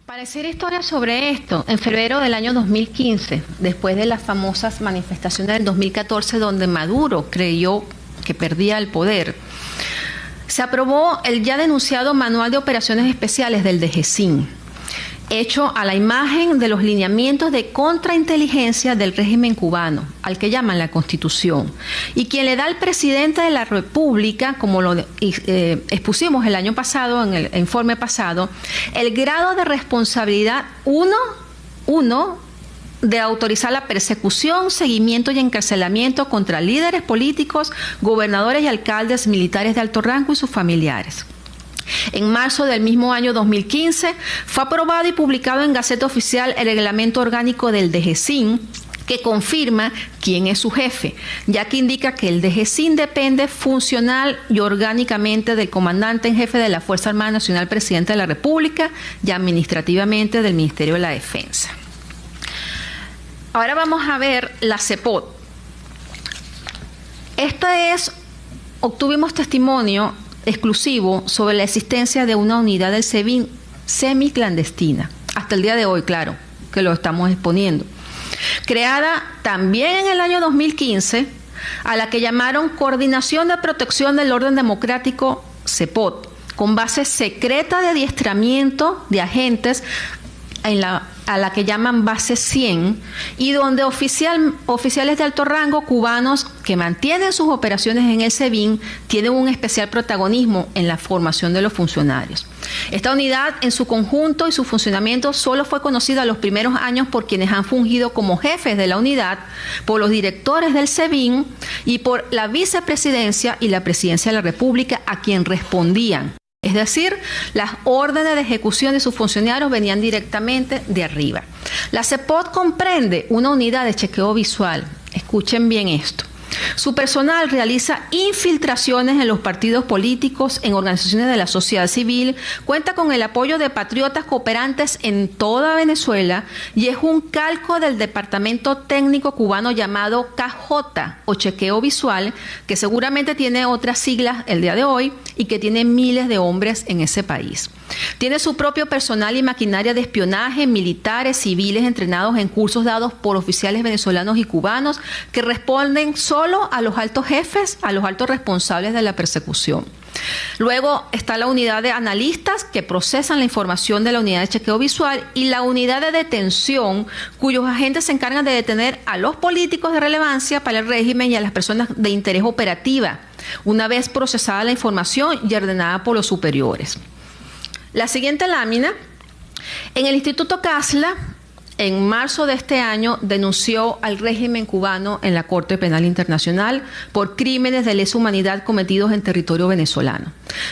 Para hacer historia sobre esto, en febrero del año 2015, después de las famosas manifestaciones del 2014, donde Maduro creyó que perdía el poder, se aprobó el ya denunciado Manual de Operaciones Especiales del DGCIN, hecho a la imagen de los lineamientos de contrainteligencia del régimen cubano, al que llaman la Constitución, y quien le da al presidente de la República, como lo expusimos el año pasado, en el informe pasado, el grado de responsabilidad uno de autorizar la persecución, seguimiento y encarcelamiento contra líderes políticos, gobernadores y alcaldes militares de alto rango y sus familiares. En marzo del mismo año 2015 fue aprobado y publicado en Gaceta Oficial el reglamento orgánico del DGCIN, que confirma quién es su jefe, ya que indica que el DGCIN depende funcional y orgánicamente del comandante en jefe de la Fuerza Armada Nacional, presidente de la República, y administrativamente del Ministerio de la Defensa. Ahora vamos a ver la CEPOT. Obtuvimos testimonio exclusivo sobre la existencia de una unidad del SEBIN semiclandestina, hasta el día de hoy, claro, que lo estamos exponiendo, creada también en el año 2015, a la que llamaron Coordinación de Protección del Orden Democrático, CEPOT, con base secreta de adiestramiento de agentes a la que llaman Base 100, y donde oficiales de alto rango cubanos que mantienen sus operaciones en el SEBIN tienen un especial protagonismo en la formación de los funcionarios. Esta unidad en su conjunto y su funcionamiento solo fue conocida los primeros años por quienes han fungido como jefes de la unidad, por los directores del SEBIN y por la vicepresidencia y la presidencia de la República, a quien respondían. Es decir, las órdenes de ejecución de sus funcionarios venían directamente de arriba. La CEPOT comprende una unidad de chequeo visual. Escuchen bien esto. Su personal realiza infiltraciones en los partidos políticos, en organizaciones de la sociedad civil, cuenta con el apoyo de patriotas cooperantes en toda Venezuela y es un calco del departamento técnico cubano llamado CAJ o chequeo visual, que seguramente tiene otras siglas el día de hoy y que tiene miles de hombres en ese país. Tiene su propio personal y maquinaria de espionaje, militares, civiles entrenados en cursos dados por oficiales venezolanos y cubanos que responden solo a los altos jefes, a los altos responsables de la persecución. Luego está la unidad de analistas que procesan la información de la unidad de chequeo visual y la unidad de detención, cuyos agentes se encargan de detener a los políticos de relevancia para el régimen y a las personas de interés operativa, una vez procesada la información y ordenada por los superiores. La siguiente lámina, en el Instituto Casla, en marzo de este año, denunció al régimen cubano en la Corte Penal Internacional por crímenes de lesa humanidad cometidos en territorio venezolano.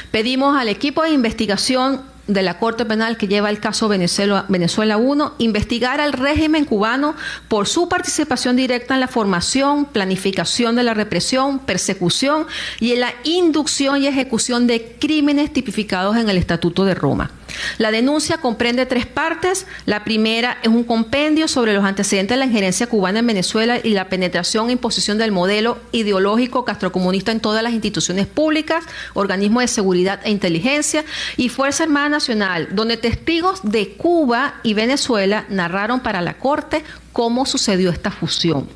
Pedimos al equipo de investigación de la Corte Penal que lleva el caso Venezuela 1, investigar al régimen cubano por su participación directa en la formación, planificación de la represión, persecución y en la inducción y ejecución de crímenes tipificados en el Estatuto de Roma. La denuncia comprende 3 partes. La primera es un compendio sobre los antecedentes de la injerencia cubana en Venezuela y la penetración e imposición del modelo ideológico castrocomunista en todas las instituciones públicas, organismos de seguridad e inteligencia y Fuerza Armada Nacional, donde testigos de Cuba y Venezuela narraron para la Corte cómo sucedió esta fusión.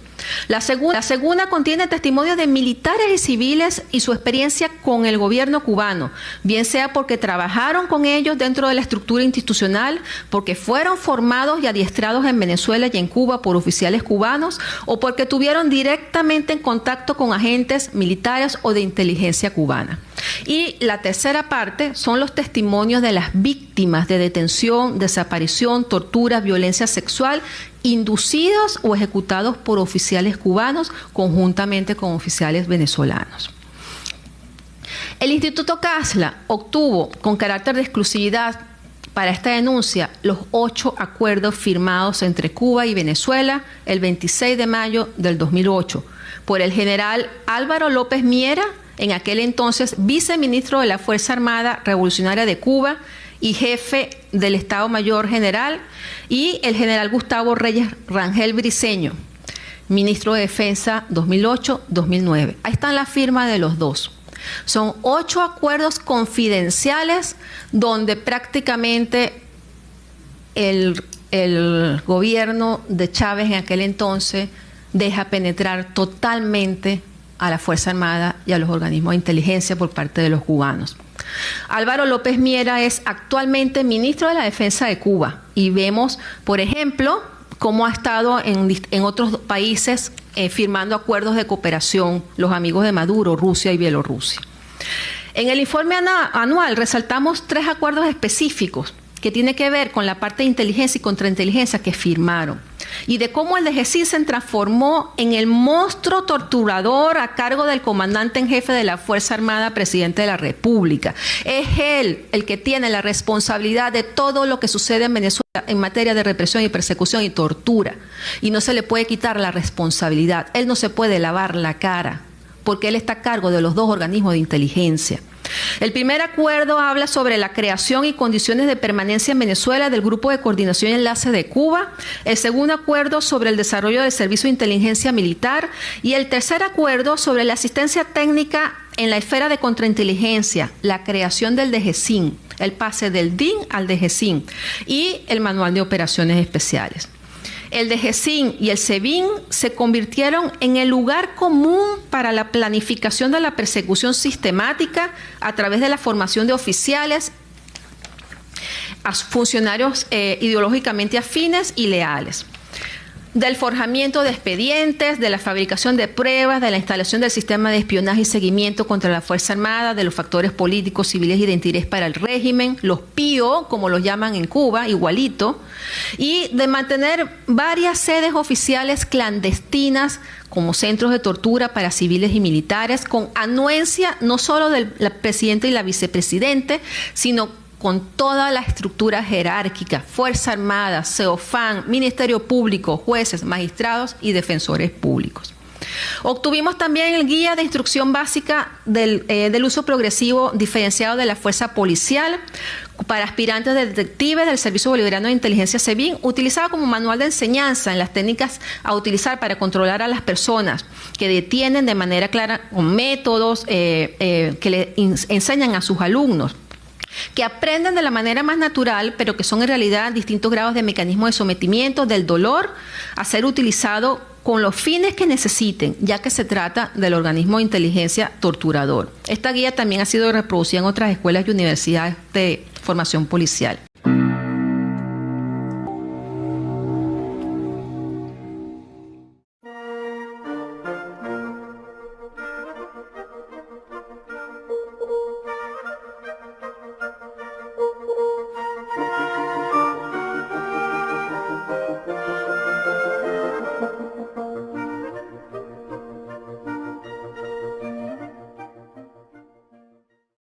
La segunda contiene testimonios de militares y civiles y su experiencia con el gobierno cubano, bien sea porque trabajaron con ellos dentro de la estructura institucional, porque fueron formados y adiestrados en Venezuela y en Cuba por oficiales cubanos, o porque tuvieron directamente en contacto con agentes militares o de inteligencia cubana. Y la tercera parte son los testimonios de las víctimas de detención, desaparición, tortura, violencia sexual, inducidos o ejecutados por oficiales cubanos conjuntamente con oficiales venezolanos. El Instituto Casla obtuvo con carácter de exclusividad para esta denuncia los 8 acuerdos firmados entre Cuba y Venezuela el 26 de mayo del 2008 por el general Álvaro López Miera, en aquel entonces viceministro de la Fuerza Armada Revolucionaria de Cuba y jefe del Estado Mayor General, y el general Gustavo Reyes Rangel Briceño, ministro de Defensa 2008-2009. Ahí están las firmas de los dos. Son 8 acuerdos confidenciales donde prácticamente el gobierno de Chávez en aquel entonces deja penetrar totalmente a la Fuerza Armada y a los organismos de inteligencia por parte de los cubanos. Álvaro López Miera es actualmente ministro de la Defensa de Cuba y vemos, por ejemplo, cómo ha estado en otros países firmando acuerdos de cooperación, los amigos de Maduro, Rusia y Bielorrusia. En el informe anual resaltamos 3 acuerdos específicos que tienen que ver con la parte de inteligencia y contrainteligencia que firmaron y de cómo el DGCIN se transformó en el monstruo torturador a cargo del comandante en jefe de la Fuerza Armada, presidente de la República. Es él el que tiene la responsabilidad de todo lo que sucede en Venezuela en materia de represión y persecución y tortura. Y no se le puede quitar la responsabilidad. Él no se puede lavar la cara porque él está a cargo de los 2 organismos de inteligencia. El primer acuerdo habla sobre la creación y condiciones de permanencia en Venezuela del Grupo de Coordinación y Enlace de Cuba. El segundo acuerdo sobre el desarrollo del Servicio de Inteligencia Militar. Y el tercer acuerdo sobre la asistencia técnica en la esfera de contrainteligencia, la creación del DGCIN, el pase del DIN al DGCIN y el Manual de Operaciones Especiales. El DGCIN y el SEBIN se convirtieron en el lugar común para la planificación de la persecución sistemática a través de la formación de oficiales, a funcionarios ideológicamente afines y leales, del forjamiento de expedientes, de la fabricación de pruebas, de la instalación del sistema de espionaje y seguimiento contra la Fuerza Armada, de los factores políticos, civiles y de interés para el régimen, los PIO, como los llaman en Cuba, igualito, y de mantener varias sedes oficiales clandestinas como centros de tortura para civiles y militares, con anuencia no solo del presidente y la vicepresidente, sino con toda la estructura jerárquica, Fuerza Armada, CEOFAN, Ministerio Público, jueces, magistrados y defensores públicos. Obtuvimos también el guía de instrucción básica del uso progresivo diferenciado de la fuerza policial para aspirantes de detectives del Servicio Bolivariano de Inteligencia SEBIN, utilizado como manual de enseñanza en las técnicas a utilizar para controlar a las personas que detienen de manera clara con métodos que le enseñan a sus alumnos, que aprenden de la manera más natural, pero que son en realidad distintos grados de mecanismo de sometimiento del dolor a ser utilizado con los fines que necesiten, ya que se trata del organismo de inteligencia torturador. Esta guía también ha sido reproducida en otras escuelas y universidades de formación policial.